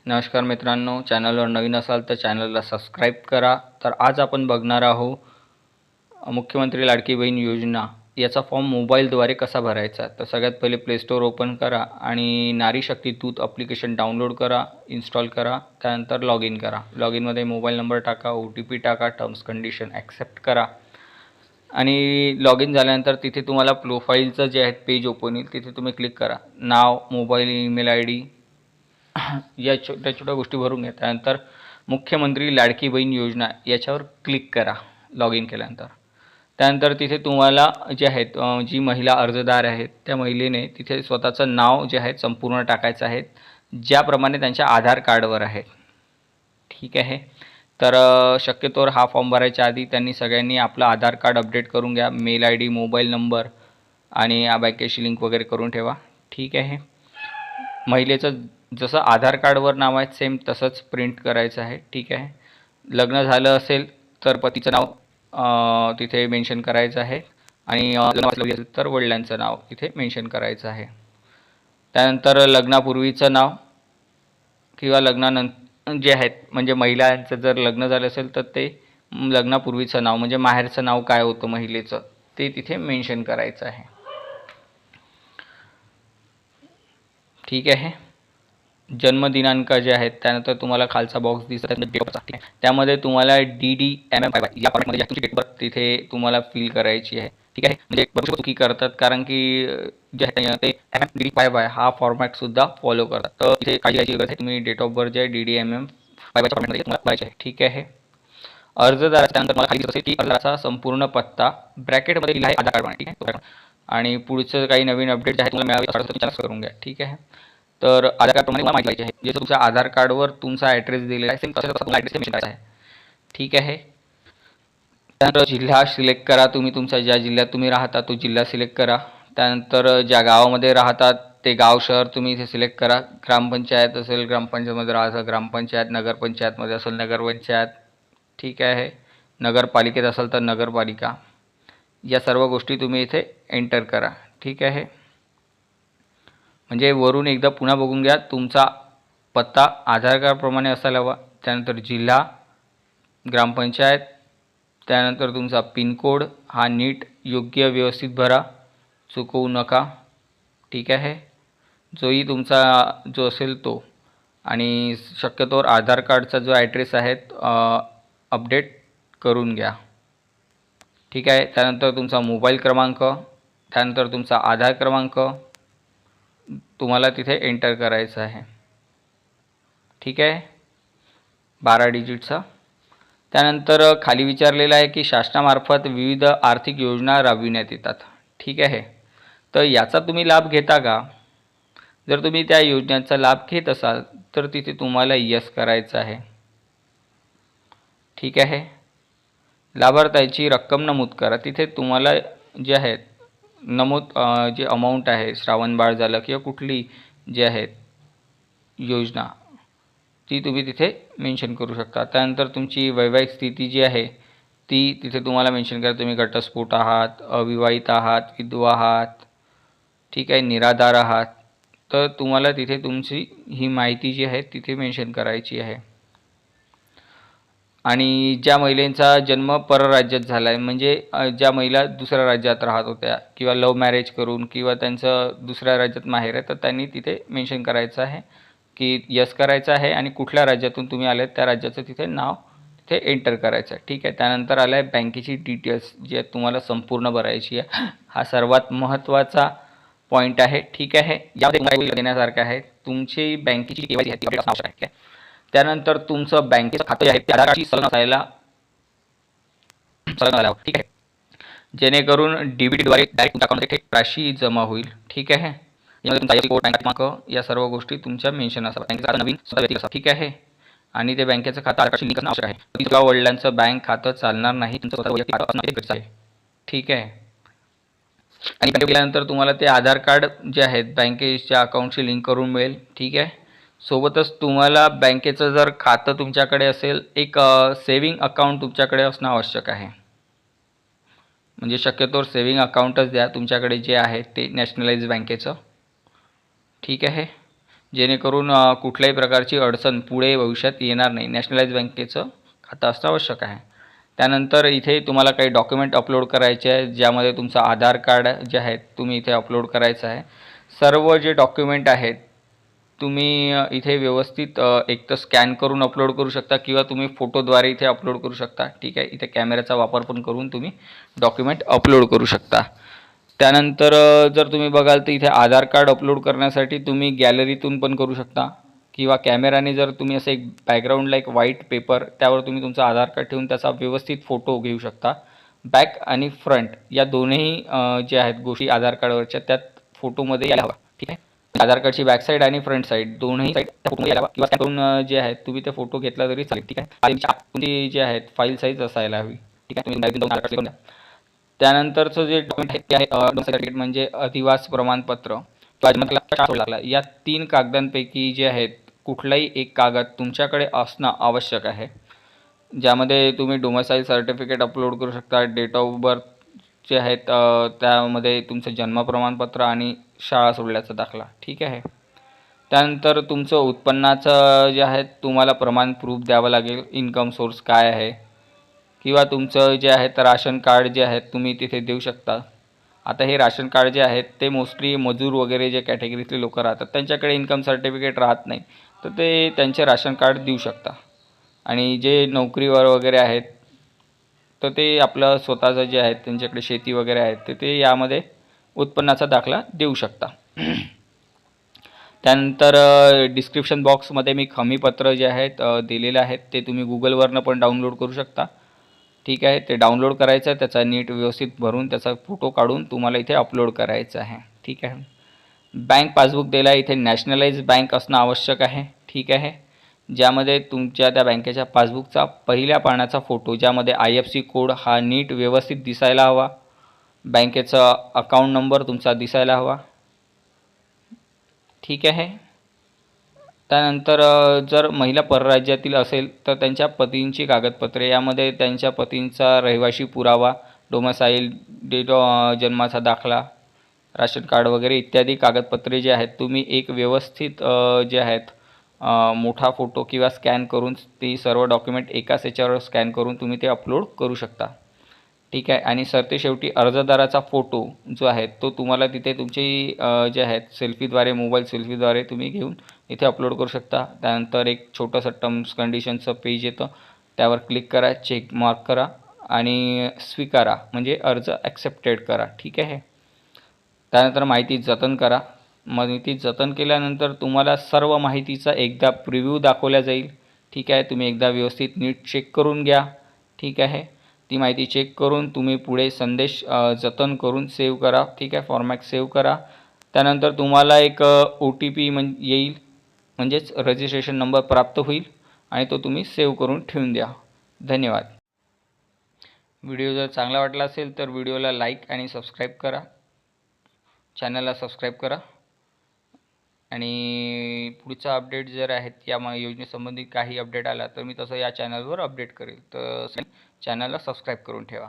नमस्कार मित्रांनो, चॅनलवर नवीन असाल तर चॅनलला सबस्क्राईब करा। तर आज आपण बघणार आहोत मुख्यमंत्री लाडकी बहीण योजना याचा फॉर्म मोबाईलद्वारे कसा भरायचा। तर सगळ्यात पहिले प्ले स्टोअर ओपन करा आणि नारी शक्ती दूत ॲप्लिकेशन डाउनलोड करा, इन्स्टॉल करा। त्यानंतर लॉग इन करा। लॉग इनमध्ये मोबाईल नंबर टाका, OTP टाका, टर्म्स कंडिशन ॲक्सेप्ट करा आणि लॉग इन झाल्यानंतर तिथे तुम्हाला प्रोफाईलचं जे आहे पेज ओपन होईल, तिथे तुम्ही क्लिक करा। नाव, मोबाईल, ईमेल ID या छोट्या छोट्या गोष्टी भरून घ्या। त्यानंतर मुख्यमंत्री लाडकी बहीण योजना याच्यावर क्लिक करा लॉग इन केल्यानंतर। त्यानंतर तिथे तुम्हाला जे आहेत जी महिला अर्जदार आहेत त्या महिलेने तिथे स्वतःचं नाव जे आहे संपूर्ण टाकायचं आहे, ज्याप्रमाणे त्यांच्या आधार कार्डवर आहे। ठीक आहे। तर शक्यतोवर हा फॉर्म भरायच्या आधी त्यांनी सगळ्यांनी आपलं आधार कार्ड अपडेट करून घ्या, मेल ID, मोबाईल नंबर आणि बँकेशी लिंक वगैरे करून ठेवा। ठीक आहे। महिलेचं जसं आधार कार्डवर नाव आहे सेम तसंच प्रिंट करायचं आहे। ठीक आहे। लग्न झालं असेल तर पतीचं नाव तिथे मेन्शन करायचं आहे आणि लग्न वाचलं असेल तर वडिलांचं नाव तिथे मेन्शन करायचं आहे। त्यानंतर लग्नापूर्वीचं नाव किंवा लग्नानंतर जे आहेत म्हणजे महिलांचं जर लग्न झालं असेल तर ते लग्नापूर्वीचं नाव म्हणजे माहेरचं नाव काय होतं महिलेचं ते तिथे मेन्शन करायचं आहे। ठीक आहे। जन्मदिनांक जे आहेत त्यानंतर तुम्हाला खालचा बॉक्स दिसत आहे डेट ऑफ बर्थ, त्यामध्ये तुम्हाला DDMM या फॉर्मॅटमध्ये तुमची डेट ऑफ बर्थ तिथे तुम्हाला फिल करायची आहे। ठीक आहे। म्हणजे बरेच चुकी करतात कारण की जे आहे ते MMDDY हा फॉर्मॅटसुद्धा फॉलो करतात। तर इथे काळजी घ्यायची गरज आहे, तुम्ही डेट ऑफ बर्थ जे आहे DDMM फॉर्मॅटमध्ये तुम्हाला भरायची आहे। ठीक आहे। अर्जदाराच्या त्यानंतर मला खाली दिसत असेल की अर्जदाराचा संपूर्ण पत्ता ब्रॅकेटमध्ये लिहिला आहे आधार कार्डमध्ये। ठीक आहे। आणि पुढचं काही नवीन अपडेट जे आहे तुम्हाला मिळावे तर करून घ्या। ठीक आहे। तर आधार कार्डप्रमाणे मला माहिती आहे जसं तुमच्या आधार कार्डवर तुमचा ॲड्रेस दिलेला आहे सेम तसं तुम्हाला ॲड्रेस मेन्शन करायचा आहे। ठीक आहे। त्यानंतर जिल्हा सिलेक्ट करा, तुम्ही तुमच्या ज्या जिल्ह्यात तुम्ही राहता तो जिल्हा सिलेक्ट करा। त्यानंतर ज्या गावामध्ये राहतात ते गाव शहर तुम्ही इथे सिलेक्ट करा। ग्रामपंचायत असेल ग्रामपंचायतमध्ये राहायचं ग्रामपंचायत, नगरपंचायतमध्ये असेल नगरपंचायत। ठीक आहे। नगरपालिकेत असेल तर नगरपालिका। या सर्व गोष्टी तुम्ही इथे एंटर करा। ठीक आहे। म्हणजे वरून एकदा पुन्हा बघून घ्या, तुमचा पत्ता आधार कार्डप्रमाणे असायला हवा। त्यानंतर जिल्हा, ग्रामपंचायत, त्यानंतर तुमचा पिनकोड हा नीट योग्य व्यवस्थित भरा, चुकवू नका। ठीक आहे। जोही तुमचा जो असेल तो आणि शक्यतोवर आधार कार्डचा जो ॲड्रेस आहे अपडेट करून घ्या। ठीक आहे। त्यानंतर तुमचा मोबाईल क्रमांक, त्यानंतर तुमचा आधार क्रमांक तुम्हाला तिथे एंटर करायचं आहे। ठीक आहे। 12 डिजिटचा। त्यानंतर खाली विचारलेलं आहे की शासनामार्फत विविध आर्थिक योजना राबविण्यात येतात। ठीक आहे। तर याचा तुम्ही लाभ घेता का? जर तुम्ही त्या योजनेचा लाभ घेत असाल तर तिथे तुम्हाला यस करायचं आहे। ठीक आहे। लाभार्थ्याची रक्कम नमूद करा। तिथे तुम्हाला जे आहेत नमूद जे अमाऊंट आहे श्रावणबाळ झालं किंवा कुठली जी आहेत योजना ती तुम्ही तिथे मेन्शन करू शकता। त्यानंतर तुमची वैवाहिक स्थिती जी आहे ती तिथे तुम्हाला मेन्शन करा, तुम्ही घटस्फोट आहात, अविवाहित आहात, विधवा आहात, ठीक आहे, निराधार आहात। तर तुम्हाला तिथे तुमची ही माहिती जी आहे तिथे मेन्शन करायची आहे। आणि ज्या महिलेचा जन्म परराज्यात झाला आहे म्हणजे ज्या महिला दुसऱ्या राज्यात राहत होत्या किंवा लव्ह मॅरेज करून किंवा त्यांचं दुसऱ्या राज्यात माहेर आहे तर त्यांनी तिथे मेन्शन करायचं आहे की यस करायचं आहे आणि कुठल्या राज्यातून तुम्ही आले त्या राज्याचं तिथे नाव तिथे एंटर करायचं आहे। ठीक आहे। त्यानंतर आलं आहे बँकेची डिटेल्स जी तुम्हाला संपूर्ण भरायची आहे। हा सर्वात महत्त्वाचा पॉईंट आहे। ठीक आहे। यामध्ये तुम्हाला देण्यासारखं आहे तुमची बँकेची KYC आहे ती अपडेट असणं आवश्यक आहे। ठीक आहे। त्यानंतर तुमचं बँकेचं खातं जे आहे ते आधार कार्डशी संलग्न असायला हवं। ठीक आहे। जेणेकरून DBTद्वारे डायरेक्ट तुमच्या अकाउंटमध्ये थेट राशी जमा होईल। ठीक आहे। यामध्ये तुमचा IFSC कोड, बँक क्रमांक या सर्व गोष्टी तुमच्या मेन्शन असाव्या। बँकेचं खातं नवीन स्वतः व्यक्ती असावं। ठीक आहे। आणि ते बँकेचं खातं आधार कार्डशी लिंक असणं आवश्यक आहे। तुमच्या वडिलांचं बँक खातं चालणार नाही, तुमचं स्वतः वैयक्तिक खातं असणं गरजेचं आहे। ठीक आहे। आणि बँकेत गेल्यानंतर तुम्हाला ते आधार कार्ड जे आहेत बँकेच्या अकाउंटशी लिंक करून मिळेल। ठीक आहे। सोबतच तुम्हाला बँकेचं जर खातं तुमच्याकडे असेल एक सेविंग अकाउंट तुमच्याकडे असणं आवश्यक आहे। म्हणजे शक्यतोवर सेविंग अकाउंटच द्या तुमच्याकडे जे आहे ते नॅशनलाइज बँकेचं। ठीक आहे। जेणेकरून कुठल्याही प्रकारची अडचण पुढे भविष्यात येणार नाही. नॅशनलाइज बँकेचं खातं असणं आवश्यक आहे. त्यानंतर इथे तुम्हाला काही डॉक्युमेंट अपलोड करायचे आहे, ज्यामध्ये तुमचं आधार कार्ड जे आहे तुम्ही इथे अपलोड करायचं आहे. सर्व जे डॉक्युमेंट आहेत तुम्ही इथे व्यवस्थित एक तर स्कॅन करून अपलोड करू शकता किंवा तुम्ही फोटोद्वारे इथे अपलोड करू शकता. ठीक आहे, इथे कॅमेऱ्याचा वापर पण करून तुम्ही डॉक्युमेंट अपलोड करू शकता. त्यानंतर जर तुम्ही बघाल तर इथे आधार कार्ड अपलोड करण्यासाठी तुम्ही गॅलरीतून पण करू शकता किंवा कॅमेराने जर तुम्ही असं एक बॅकग्राऊंडला एक व्हाईट पेपर त्यावर तुम्ही तुमचं आधार कार्ड ठेवून त्याचा व्यवस्थित फोटो घेऊ शकता. बॅक आणि फ्रंट या दोन्ही जे आहेत गोष्टी आधार कार्डवरच्या त्यात फोटोमध्ये यायला हवा. ठीक आहे, आधार कार्डची बॅक साईड आणि फ्रंट साईड दोन्ही साईड त्या फोटोमध्ये यायला हवा किंवा त्याकडून जे आहेत तुम्ही ते फोटो घेतला तरी चालेल. ठीक आहे, तुमची जे आहेत फाईल साईज असायला हवी. ठीक आहे, तुम्ही आधार कार्ड द्या. त्यानंतरचं जे डॉक्युमेंट आहे ते आहे सर्टिफिकेट म्हणजे अधिवास प्रमाणपत्र लागला. या 3 कागदांपैकी जे आहेत कुठलाही एक कागद तुमच्याकडे असणं आवश्यक आहे. ज्यामध्ये तुम्ही डोमेसाईल सर्टिफिकेट अपलोड करू शकता, डेट ऑफ बर्थ जे आहेत त्यामध्ये तुमचं जन्म प्रमाणपत्र आणि शाळा सोडल्याचा दाखला. ठीक आहे, त्यानंतर तुमचं उत्पन्नाचं जे आहे तुम्हाला प्रमाण प्रूफ द्यावं लागेल. इन्कम सोर्स काय आहे किंवा तुमचं जे आहे तर राशन कार्ड जे आहे तुम्ही तिथे देऊ शकता. आता हे राशन कार्ड जे आहेत ते मोस्टली मजूर वगैरे जे कॅटेगरीतले लोक राहतात त्यांच्याकडे इन्कम सर्टिफिकेट राहत नाही, तर ते त्यांचे राशन कार्ड देऊ शकता. आणि जे नोकरीवर वगैरे आहेत तर ते आपलं स्वतःचं जे आहे त्यांच्याकडे शेती वगैरे आहे तर ते यामध्ये उत्पन्नाचा दाखला देऊ शकता. त्यानंतर डिस्क्रिप्शन बॉक्समध्ये मी हमीपत्र जे आहेत दिलेले आहेत ते तुम्ही गुगलवरनं पण डाउनलोड करू शकता. ठीक आहे, ते डाउनलोड करायचं आहे, त्याचा नीट व्यवस्थित भरून त्याचा फोटो काढून तुम्हाला इथे अपलोड करायचं आहे. ठीक आहे, बँक पासबुक द्यायला इथे नॅशनलाइज बँक असणं आवश्यक आहे. ठीक आहे, ज्यामध्ये तुमच्या त्या बँकेच्या पासबुकचा पहिल्या पानाचा फोटो ज्यामध्ये IFSC कोड हा नीट व्यवस्थित दिसायला हवा. बँकेचा अकाउंट नंबर तुमचा दिसायला हवा. ठीक आहे, त्यानंतर जर महिला परराज्यातील असेल तर त्यांच्या पतींची कागदपत्रे, यामध्ये त्यांच्या पतींचा रहिवासी पुरावा, डोमेसाईल, डेट जन्माचा दाखला, राशन कार्ड वगैरे इत्यादी कागदपत्रे जे आहेत तुम्ही एक व्यवस्थित जे आहेत मोठा फोटो किंवा स्कॅन करून ती सर्व डॉक्युमेंट एकाच याच्यावर स्कॅन करून तुम्ही ते अपलोड करू शकता. ठीक आहे, आणि सरतेशेवटी अर्जदाराचा फोटो जो आहे तो तुम्हाला तिथे तुमची जे आहेत सेल्फीद्वारे मोबाईल सेल्फीद्वारे तुम्ही घेऊन इथे अपलोड करू शकता. त्यानंतर एक छोटंसं टर्म्स कंडिशनचं पेज येतं, त्यावर क्लिक करा, चेक मार्क करा आणि स्वीकारा म्हणजे अर्ज ॲक्सेप्टेड करा. ठीक आहे, त्यानंतर माहिती जतन करा. माहिती जतन केल्यानंतर तुम्हाला सर्व माहितीचा एकदा प्रिव्ह्यू दाखवला जाईल. ठीक आहे, तुम्ही एकदा व्यवस्थित नीट चेक करून घ्या. ठीक आहे, ती माहिती चेक करून तुम्ही पुढे संदेश जतन करून सेव्ह करा. ठीक आहे, फॉर्मॅट सेव्ह करा. त्यानंतर तुम्हाला एक OTP येईल म्हणजेच रजिस्ट्रेशन नंबर प्राप्त होईल आणि तो तुम्ही सेव्ह करून ठेवून द्या. धन्यवाद. व्हिडिओ जर चांगला वाटला असेल तर व्हिडिओला लाईक आणि सबस्क्राईब करा, चॅनलला सबस्क्राईब करा आणि पुढचा अपडेट जर आहेत या योजनेसंबंधी काही अपडेट आला तर मी तसं या चॅनलवर अपडेट करेल, तर चॅनलला सबस्क्राईब करून ठेवा.